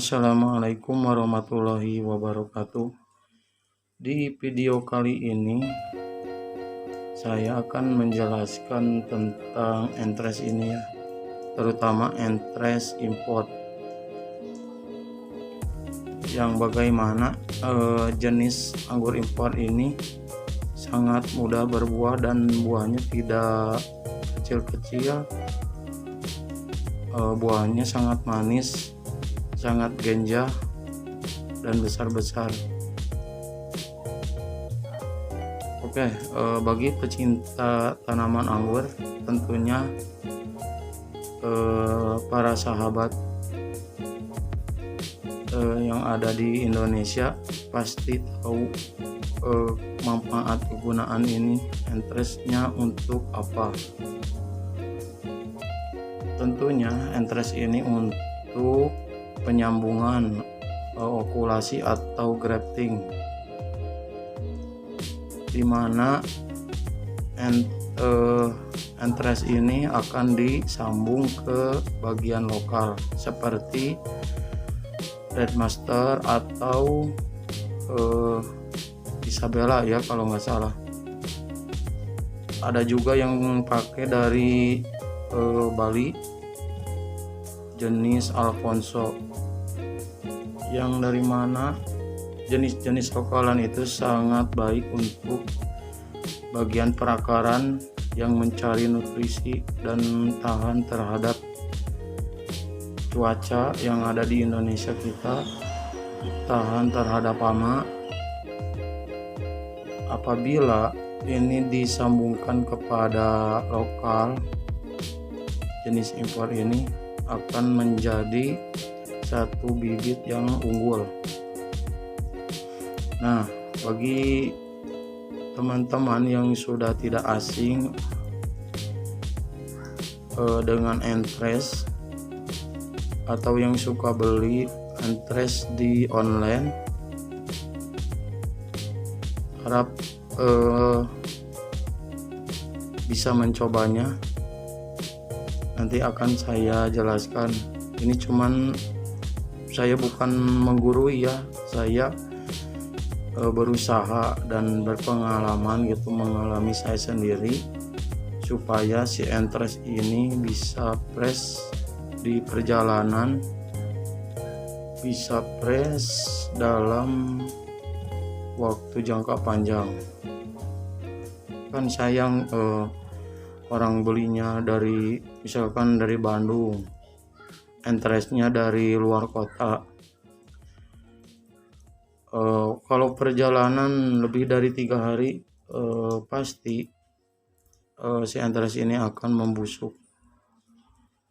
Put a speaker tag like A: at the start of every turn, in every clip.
A: Assalamualaikum warahmatullahi wabarakatuh. Di video kali ini saya akan menjelaskan tentang entres ini ya, terutama entres import yang bagaimana jenis anggur import ini sangat mudah berbuah dan buahnya tidak kecil-kecil. Buahnya sangat manis, sangat genjah dan besar-besar. Oke, bagi pecinta tanaman anggur, tentunya para sahabat yang ada di Indonesia pasti tahu manfaat kegunaan ini, entresnya untuk apa. Tentunya entres ini untuk penyambungan okulasi atau grafting, di mana entres ini akan disambung ke bagian lokal seperti Red Master atau Isabella ya kalau nggak salah. Ada juga yang pakai dari Bali, jenis Alfonso, yang dari mana jenis-jenis lokalan itu sangat baik untuk bagian perakaran yang mencari nutrisi dan tahan terhadap cuaca yang ada di Indonesia kita, tahan terhadap hama. Apabila ini disambungkan kepada lokal, jenis impor ini akan menjadi satu bibit yang unggul. Nah, bagi teman-teman yang sudah tidak asing dengan entres atau yang suka beli entres di online, harap bisa mencobanya. Nanti akan saya jelaskan. Ini cuman saya bukan menggurui ya, saya berusaha dan berpengalaman gitu, mengalami saya sendiri supaya si entres ini bisa fresh di perjalanan, bisa fresh dalam waktu jangka panjang. Kan sayang orang belinya dari misalkan dari Bandung, entresnya dari luar kota. Kalau perjalanan lebih dari 3 hari, pasti si entres ini akan membusuk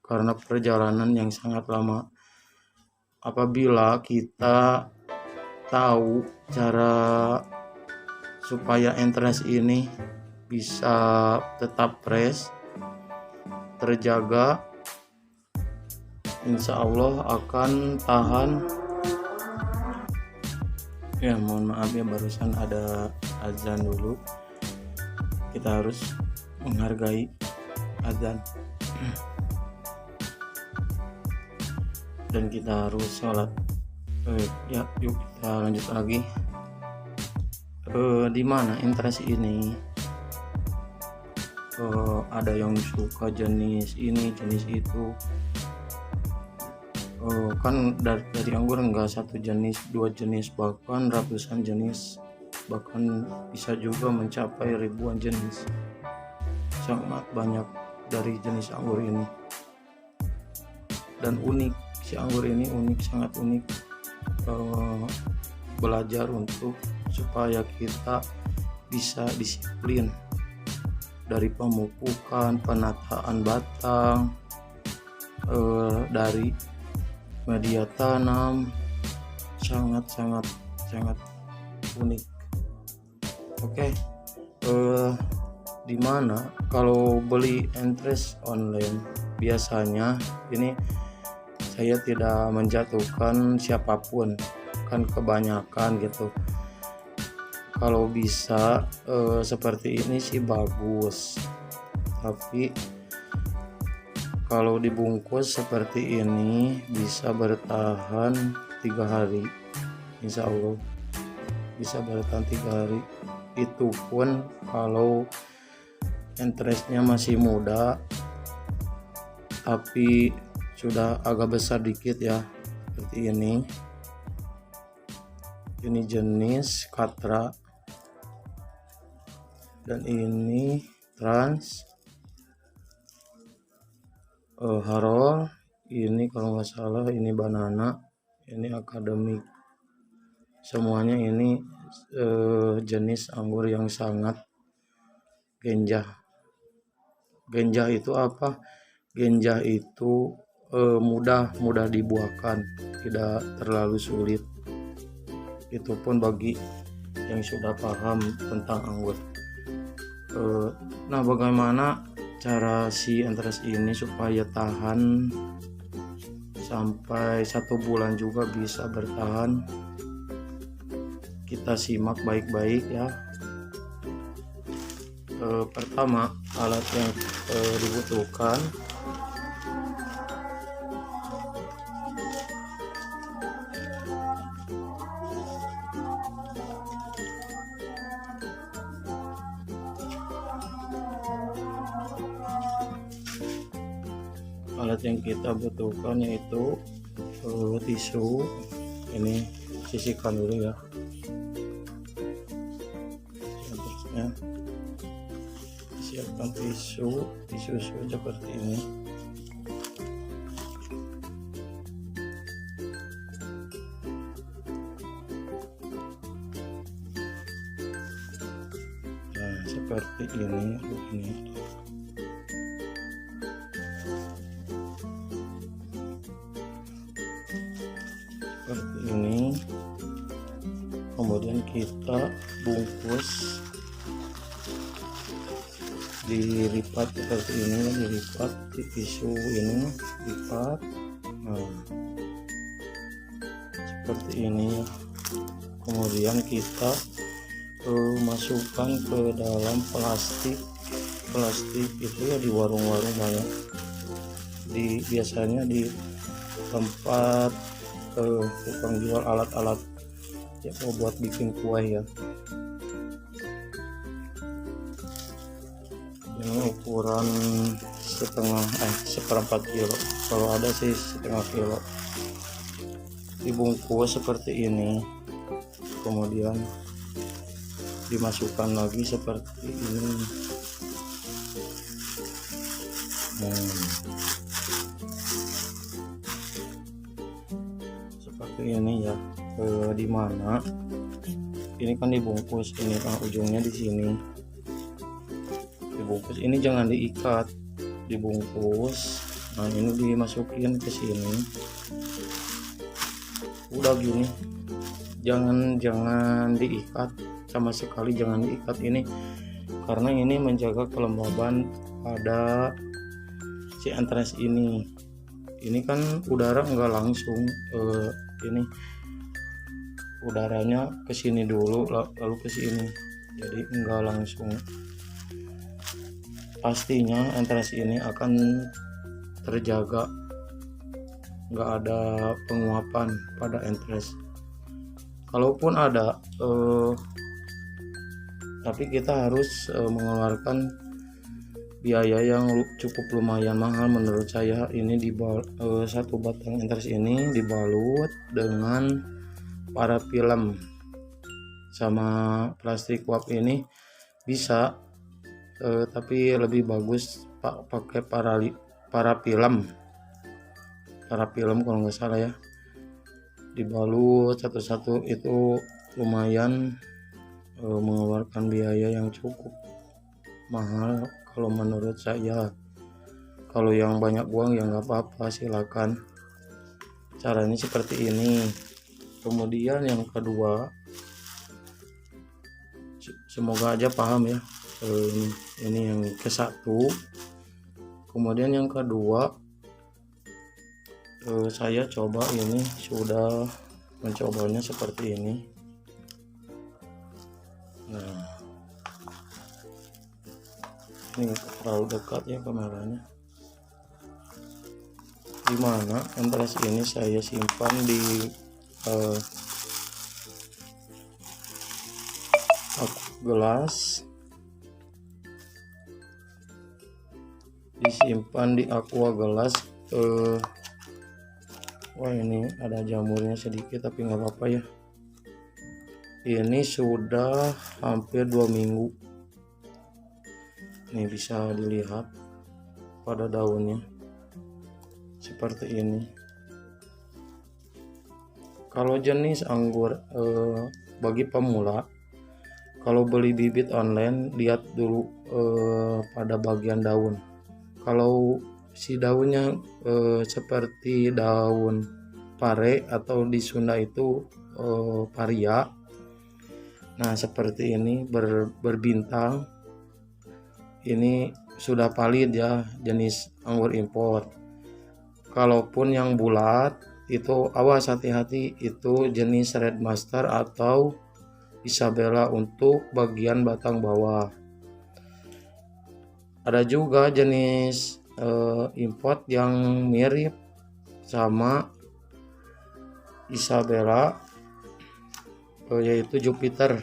A: karena perjalanan yang sangat lama. Apabila kita tahu cara supaya entres ini bisa tetap fresh, terjaga, insya Allah akan tahan. Ya, mohon maaf ya, barusan ada azan dulu, kita harus menghargai azan dan kita harus sholat. Ya, yuk kita lanjut lagi. Di mana entres ini ada yang suka jenis ini, jenis itu. Kan dari anggur enggak satu jenis, 2 jenis, bahkan ratusan jenis, bahkan bisa juga mencapai ribuan jenis. Sangat banyak dari jenis anggur ini, dan unik. Si anggur ini unik, sangat unik. Belajar untuk supaya kita bisa disiplin dari pemupukan, penataan batang, dari media tanam, sangat unik. Oke, dimana kalau beli entres online, biasanya ini saya tidak menjatuhkan siapapun, kan kebanyakan gitu. Kalau bisa seperti ini sih bagus, tapi kalau dibungkus seperti ini bisa bertahan 3 hari, insya Allah bisa bertahan 3 hari. Itu pun kalau interestnya masih muda tapi sudah agak besar dikit ya, seperti ini jenis Katra dan ini Trans, Harol, ini kalau nggak salah ini Banana, ini Akademik. Semuanya ini jenis anggur yang sangat genjah. Genjah itu apa? Genjah itu mudah dibuahkan, tidak terlalu sulit. Itu pun bagi yang sudah paham tentang anggur. Nah, bagaimana cara si Entres ini supaya tahan sampai 1 bulan juga bisa bertahan? Kita simak baik-baik ya. Pertama, alat yang dibutuhkan yang kita butuhkan yaitu tisu. Ini sisihkan dulu ya, terusnya siapkan tisu seperti ini. Nah, seperti ini. Seperti ini, kemudian kita bungkus, dilipat seperti ini, dilipat di tisu ini, lipat. Nah, seperti ini. Kemudian kita masukkan ke dalam plastik itu ya, di warung-warung banyak, biasanya di tempat tukang jual alat-alat ya, mau buat bikin kue ya. Ini ukuran seperempat kilo, kalau ada sih setengah kilo. Dibungkus seperti ini, kemudian dimasukkan lagi seperti ini. Seperti ini ya. Dimana ini kan dibungkus, ini kan ujungnya di sini dibungkus, ini jangan diikat, dibungkus. Nah, ini dimasukin ke sini, udah gini. Jangan diikat sama sekali, jangan diikat ini, karena ini menjaga kelembaban pada si Entres ini. Ini kan udara enggak langsung, ini udaranya ke sini dulu lalu ke sini, jadi enggak langsung. Pastinya Entres ini akan terjaga, enggak ada penguapan pada Entres. Kalaupun ada, tapi kita harus mengeluarkan biaya yang cukup lumayan mahal menurut saya. Ini satu batang Entres ini dibalut dengan parafilm sama plastik uap ini bisa, tapi lebih bagus pakai parafilm kalau nggak salah ya. Dibalut satu-satu itu lumayan mengeluarkan biaya yang cukup mahal kalau menurut saya. Kalau yang banyak uang ya nggak apa-apa, silakan. Caranya seperti ini. Kemudian yang kedua, semoga aja paham ya. Ini yang ke satu. Kemudian yang kedua, saya coba, ini sudah mencobanya seperti ini. Nah, ini terlalu dekat ya kameranya. Dimana Entres ini saya simpan di gelas, disimpan di aqua gelas. Wah, ini ada jamurnya sedikit tapi nggak apa-apa ya. Ini sudah hampir 2 minggu. Ini bisa dilihat pada daunnya seperti ini. Kalau jenis anggur bagi pemula, kalau beli bibit online, lihat dulu pada bagian daun. Kalau si daunnya seperti daun pare atau di Sunda itu paria, nah seperti ini berbintang, ini sudah valid ya, jenis anggur impor. Kalaupun yang bulat itu awas, hati-hati, itu jenis Red Master atau Isabella untuk bagian batang bawah. Ada juga jenis import yang mirip sama Isabella, yaitu Jupiter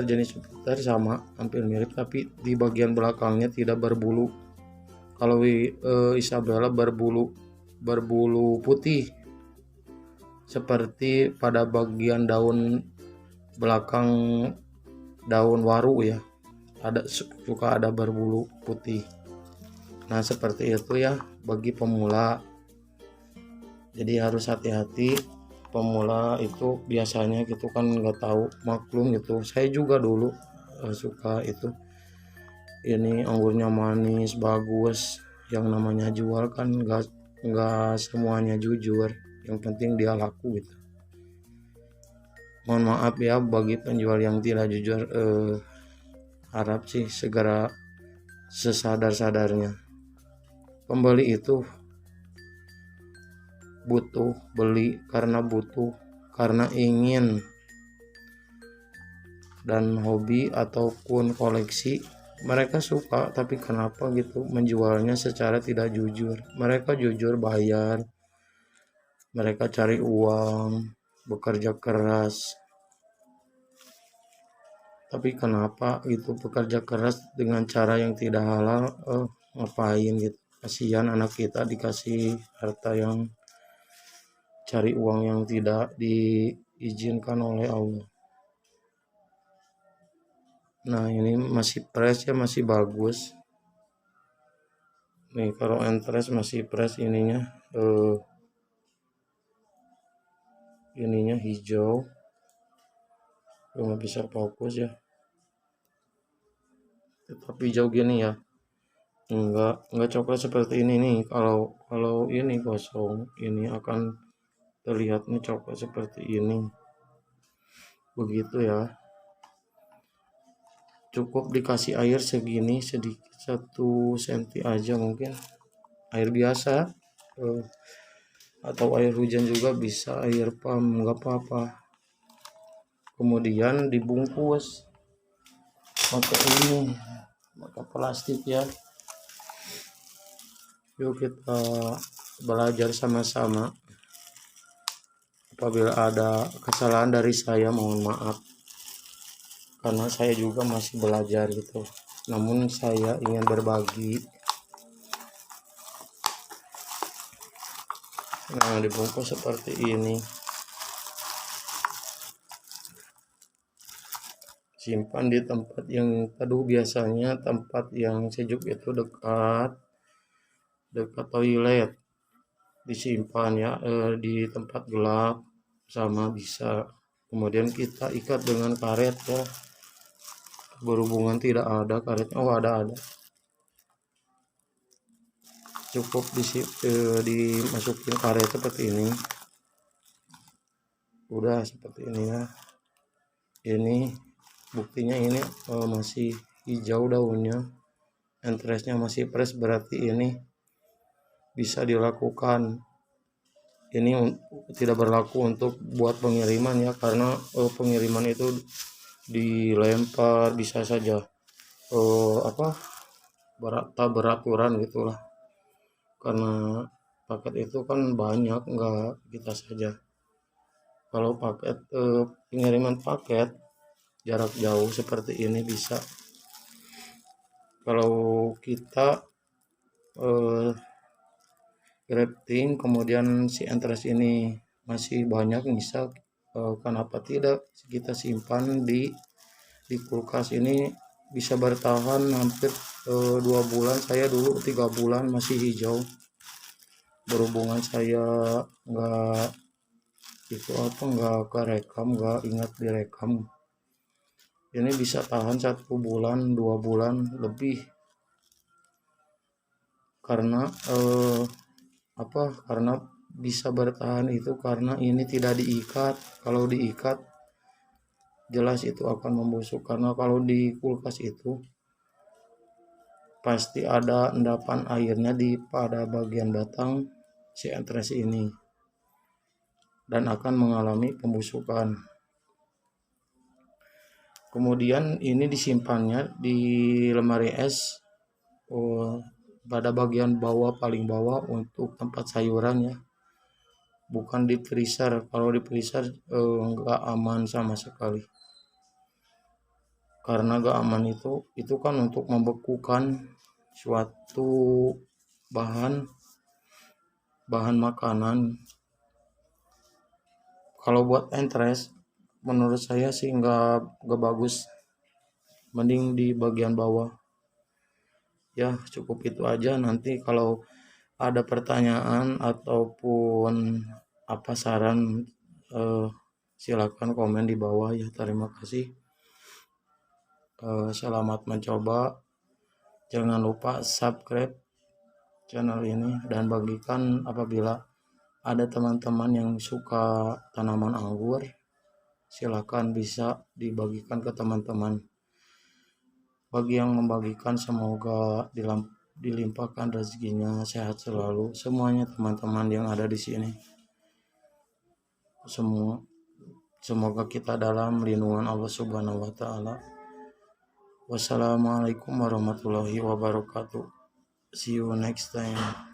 A: jenis Jupiter, sama hampir mirip tapi di bagian belakangnya tidak berbulu. Kalau Isabella berbulu putih seperti pada bagian daun belakang daun waru ya, suka ada berbulu putih. Nah seperti itu ya bagi pemula, jadi harus hati-hati. Pemula itu biasanya gitu kan nggak tahu, maklum gitu, saya juga dulu suka itu, ini anggurnya manis bagus, yang namanya jual kan nggak semuanya jujur, yang penting dia laku gitu. Mohon maaf ya bagi penjual yang tidak jujur, harap sih segera sesadar-sadarnya. Pembeli itu butuh, beli karena butuh, karena ingin, dan hobi ataupun koleksi mereka suka, tapi kenapa gitu menjualnya secara tidak jujur. Mereka jujur bayar, mereka cari uang, bekerja keras, tapi kenapa gitu bekerja keras dengan cara yang tidak halal, ngapain gitu. Kasihan anak kita dikasih harta yang cari uang yang tidak diizinkan oleh Allah. Nah ini masih fresh ya, masih bagus nih. Kalau entres masih fresh, ininya hijau, nggak bisa fokus ya, tetap hijau gini ya, enggak coklat seperti ini nih. Kalau ini kosong, ini akan terlihatnya coklat seperti ini, begitu ya. Cukup dikasih air segini sedikit, 1 cm aja, mungkin air biasa atau air hujan juga bisa, air pump nggak apa-apa. Kemudian dibungkus pakai plastik ya. Yuk kita belajar sama-sama. Apabila ada kesalahan dari saya, mohon maaf, karena saya juga masih belajar gitu. Namun saya ingin berbagi. Nah dibungkus seperti ini, simpan di tempat yang teduh. Biasanya tempat yang sejuk itu dekat toilet, disimpan ya, di tempat gelap sama bisa. Kemudian kita ikat dengan karet ya, berhubungan tidak ada karetnya, ada, cukup dimasukin karet seperti ini, udah seperti ini ya. Ini buktinya, ini masih hijau daunnya, entresnya masih fresh, berarti ini bisa dilakukan. Ini tidak berlaku untuk buat pengiriman ya, karena pengiriman itu dilempar bisa saja tak beraturan gitulah, karena paket itu kan banyak, enggak kita saja. Kalau paket pengiriman paket jarak jauh seperti ini bisa. Kalau kita grafting kemudian si entres ini masih banyak, misal kenapa tidak kita simpan di kulkas. Ini bisa bertahan hampir 2 bulan. Saya dulu 3 bulan masih hijau, berhubungan saya nggak nggak kerekam, nggak ingat direkam. Ini bisa tahan 1 bulan 2 bulan lebih, karena karena bisa bertahan itu karena ini tidak diikat. Kalau diikat jelas itu akan membusuk, karena kalau di kulkas itu pasti ada endapan airnya pada bagian batang si entres ini dan akan mengalami pembusukan. Kemudian ini disimpannya di lemari es pada bagian bawah, paling bawah untuk tempat sayuran ya, bukan di freezer. Kalau di freezer nggak aman sama sekali, karena nggak aman itu kan untuk membekukan suatu bahan makanan. Kalau buat entres menurut saya sih nggak bagus, mending di bagian bawah. Ya cukup itu aja. Nanti kalau ada pertanyaan ataupun apa saran, silakan komen di bawah ya. Terima kasih. Selamat mencoba. Jangan lupa subscribe channel ini dan bagikan apabila ada teman-teman yang suka tanaman anggur. Silakan bisa dibagikan ke teman-teman. Bagi yang membagikan semoga dilimpahkan rezekinya, sehat selalu semuanya teman-teman yang ada di sini. Semoga kita dalam lindungan Allah Subhanahu wa taala. Wassalamualaikum warahmatullahi wabarakatuh. See you next time.